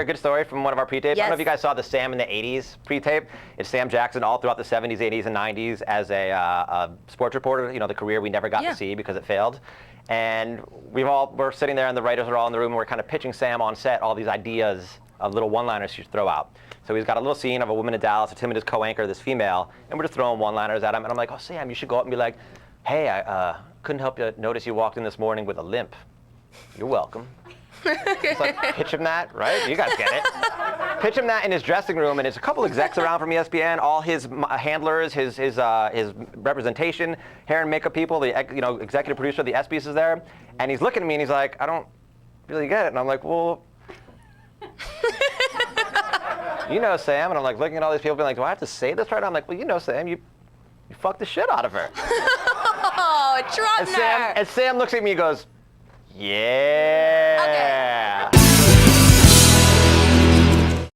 hear a good story from one of our pre-tapes? Yes. I don't know if you guys saw the Sam in the 80s pre-tape. It's Sam Jackson all throughout the 70s, 80s, and 90s as a sports reporter, the career we never got to see because it failed. And we're sitting there and the writers are all in the room and we're kind of pitching Sam on set all these ideas of little one-liners he should throw out. So he's got a little scene of a woman in Dallas, it's him and his co-anchor, this female, and we're just throwing one-liners at him. And I'm like, oh, Sam, you should go up and be like, hey, I couldn't help you notice you walked in this morning with a limp. You're welcome. It's like, pitch him that, right? You guys get it. Pitch him that in his dressing room, and there's a couple execs around from ESPN, all his handlers, his representation, hair and makeup people, the executive producer of the ESPYs is there, and he's looking at me and he's like, I don't really get it. And I'm like, well, Sam. And I'm like looking at all these people being like, do I have to say this right now? I'm like, well, Sam, you fucked the shit out of her. Oh, Drubner. And Sam looks at me and goes, yeah.